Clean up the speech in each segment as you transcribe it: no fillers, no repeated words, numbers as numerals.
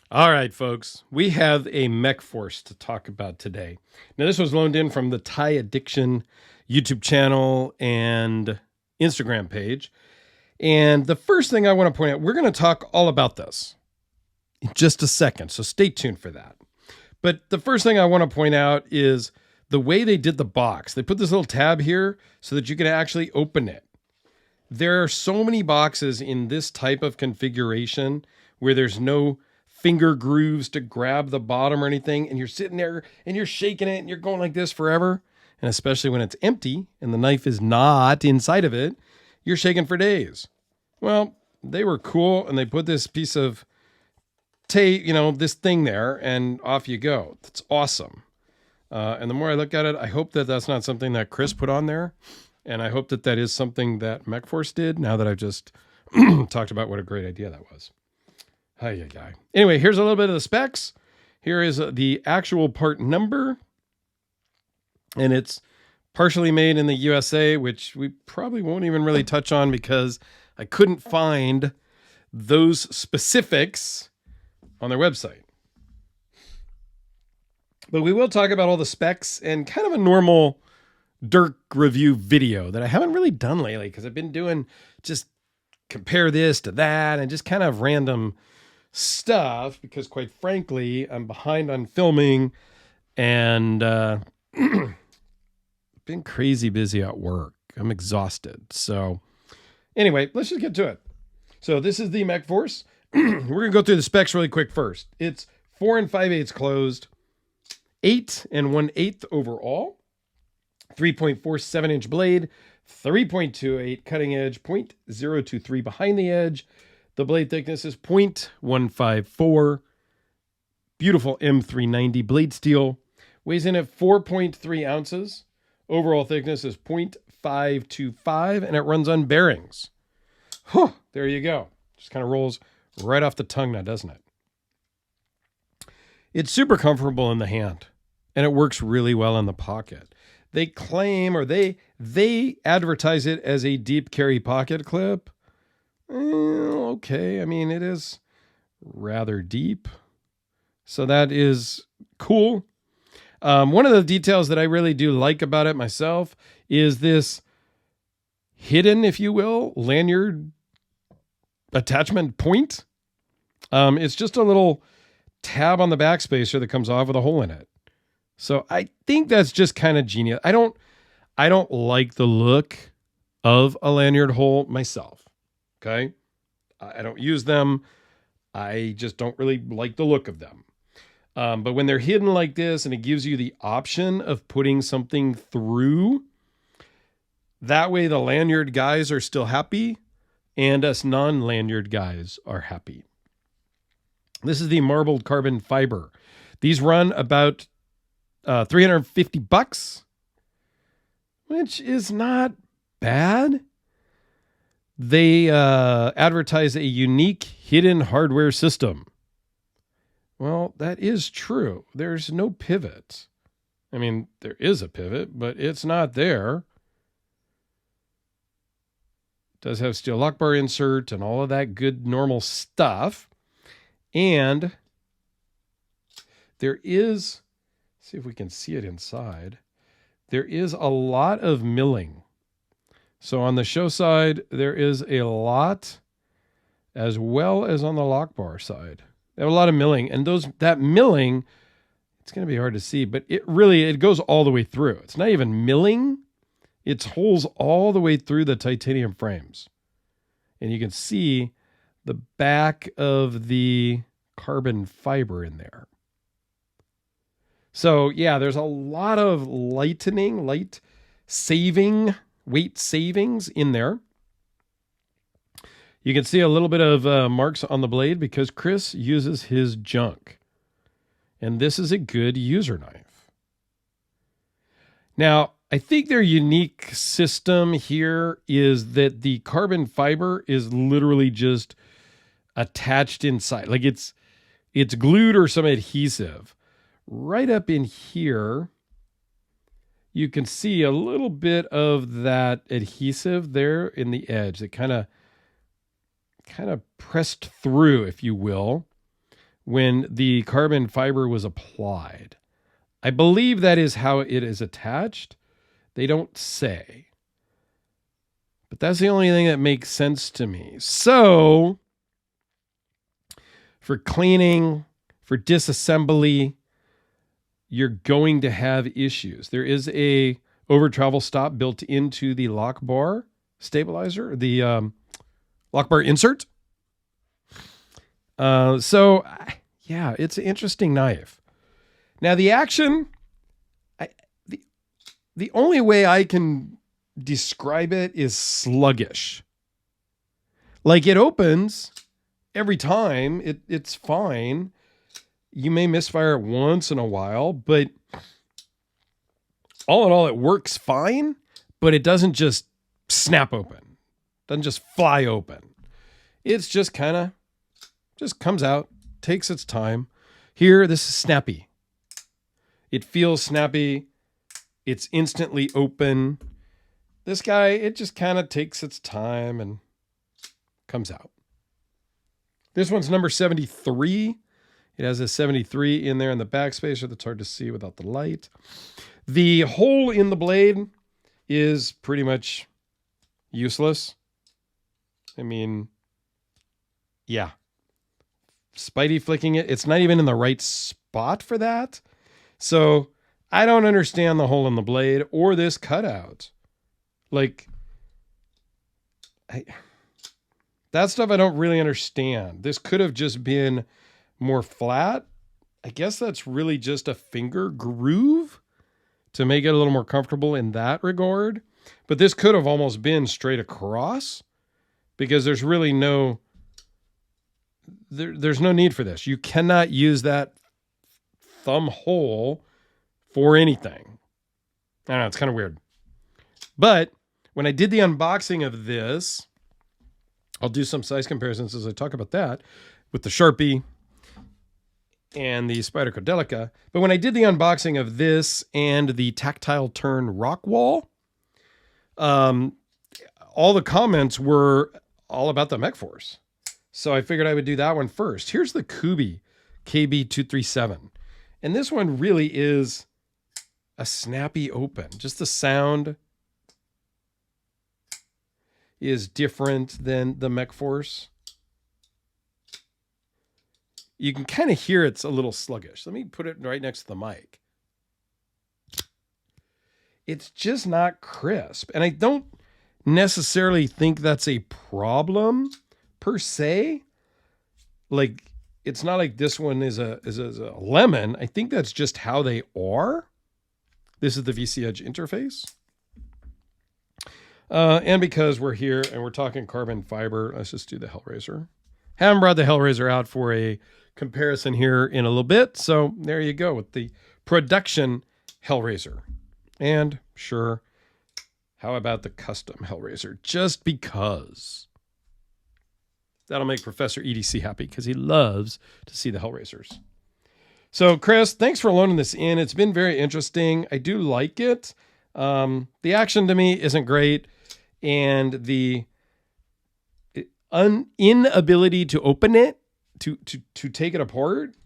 All right, folks, we have a Mechforce to talk about today. Now, this was loaned in from the Thai Addiction YouTube channel and Instagram page. And the first thing I want to point out, we're going to talk all about this in just a second. So stay tuned for that. But the first thing I want to point out is the way they did the box. They put this little tab here so that you can actually open it. There are so many boxes in this type of configuration where there's no finger grooves to grab the bottom or anything, and you're sitting there and you're shaking it and you're going like this forever. And especially when it's empty and the knife is not inside of it, you're shaking for days. Well, they were cool and they put this piece of tape, this thing there, and off you go. That's awesome. And the more I look at it, I hope that that's not something that Chris put on there. And I hope that that is something that Mechforce did, now that I've just talked about what a great idea that was. Hi, guy. Anyway, here's a little bit of the specs. Here is the actual part number. And it's partially made in the USA, which we probably won't even really touch on because I couldn't find those specifics on their website. But we will talk about all the specs and kind of a normal Dirk review video that I haven't really done lately because I've been doing just compare this to that and just kind of random stuff because, quite frankly, I'm behind on filming and been crazy busy at work. I'm exhausted. So anyway, let's just get to it. So this is the Mechforce. We're going to go through the specs really quick first. It's 4 5/8 closed, 8 1/8 overall, 3.47-inch blade, 3.28 cutting edge, 0.023 behind the edge. The blade thickness is 0.154. Beautiful M390 blade steel. Weighs in at 4.3 ounces. Overall thickness is 0.525, and it runs on bearings. There you go. Just kind of rolls right off the tongue now, doesn't it? It's super comfortable in the hand, and it works really well in the pocket. They claim, or they advertise it as a deep carry pocket clip. Okay, I mean, it is rather deep. So that is cool. One of the details that I really do like about it myself is this hidden, if you will, lanyard attachment point. It's just a little tab on the backspacer that comes off with a hole in it. So I think that's just kind of genius. I don't like the look of a lanyard hole myself. Okay. I don't use them. I just don't really like the look of them. But when they're hidden like this and it gives you the option of putting something through, that way the lanyard guys are still happy and us non-lanyard guys are happy. This is the marbled carbon fiber. These run about $350, which is not bad. They advertise a unique hidden hardware system. Well, that is true. There's no pivot. I mean, there is a pivot, but it's not there. It does have steel lock bar insert and all of that good normal stuff. And there is, see if we can see it inside. There is a lot of milling. So on the show side, there is a lot, as well as on the lock bar side. They have a lot of milling, and that milling, it's going to be hard to see, but it goes all the way through. It's not even milling. It's holes all the way through the titanium frames. And you can see the back of the carbon fiber in there. So yeah, there's a lot of weight savings in there. You can see a little bit of marks on the blade because Chris uses his junk. And this is a good user knife. Now, I think their unique system here is that the carbon fiber is literally just attached inside. Like it's glued or some adhesive. Right up in here, you can see a little bit of that adhesive there in the edge that kind of pressed through, if you will, when the carbon fiber was applied. I believe that is how it is attached. They don't say. But that's the only thing that makes sense to me. So, for cleaning, for disassembly, you're going to have issues. There is a over travel stop built into the lock bar stabilizer, the lock bar insert. So, yeah, it's an interesting knife. Now, the action, the only way I can describe it is sluggish. Like, it opens every time. It's fine. You may misfire it once in a while, but all in all, it works fine, but it doesn't just snap open. Doesn't just fly open. It's just kind of just comes out, takes its time. Here, this is snappy. It feels snappy. It's instantly open. This guy, it just kind of takes its time and comes out. This one's number 73. It has a 73 in there in the backspacer that's hard to see without the light. The hole in the blade is pretty much useless. I mean, yeah. Spidey flicking it. It's not even in the right spot for that. So I don't understand the hole in the blade or this cutout. Like, that stuff I don't really understand. This could have just been more flat. I guess that's really just a finger groove to make it a little more comfortable in that regard. But this could have almost been straight across because there's really there's no need for this. You cannot use that thumb hole for anything. I don't know, it's kind of weird. But when I did the unboxing of this, I'll do some size comparisons as I talk about that with the Sharpie and the Spyder Cordelica. But when I did the unboxing of this and the tactile turn rock wall, all the comments were all about the Mechforce. So I figured I would do that one first. Here's the Kubi KB237. And this one really is a snappy open. Just the sound is different than the Mechforce. You can kind of hear it's a little sluggish. Let me put it right next to the mic. It's just not crisp. And I don't necessarily think that's a problem per se. Like, it's not like this one is a lemon. I think that's just how they are. This is the VC Edge interface. And because we're here and we're talking carbon fiber, let's just do the Hellraiser. Haven't brought the Hellraiser out for a comparison here in a little bit. So there you go with the production Hellraiser. And sure, how about the custom Hellraiser? Just because. That'll make Professor EDC happy because he loves to see the Hellraisers. So Chris, thanks for loaning this in. It's been very interesting. I do like it. The action to me isn't great. And the inability to open it, to take it apart,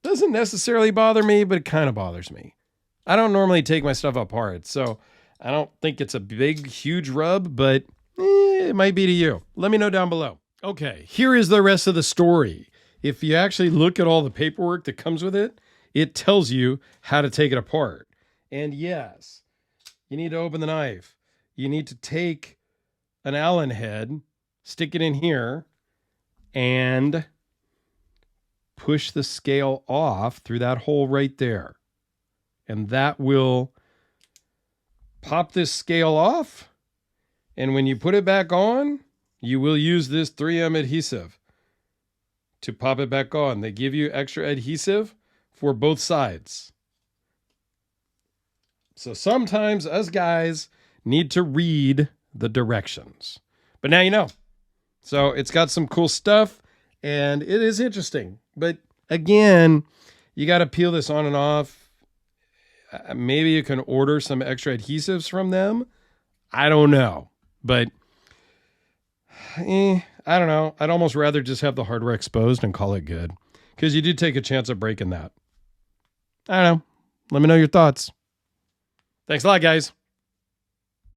doesn't necessarily bother me, but it kind of bothers me. I don't normally take my stuff apart, so I don't think it's a big, huge rub, but it might be to you. Let me know down below. Okay, here is the rest of the story. If you actually look at all the paperwork that comes with it, it tells you how to take it apart. And yes, you need to open the knife. You need to take an Allen head, stick it in here, and push the scale off through that hole right there. And that will pop this scale off. And when you put it back on, you will use this 3M adhesive to pop it back on. They give you extra adhesive for both sides. So sometimes us guys need to read the directions. But now you know. So it's got some cool stuff and it is interesting. But again, you got to peel this on and off. Maybe you can order some extra adhesives from them. I don't know. But I don't know. I'd almost rather just have the hardware exposed and call it good, because you do take a chance of breaking that. I don't know. Let me know your thoughts. Thanks a lot, guys.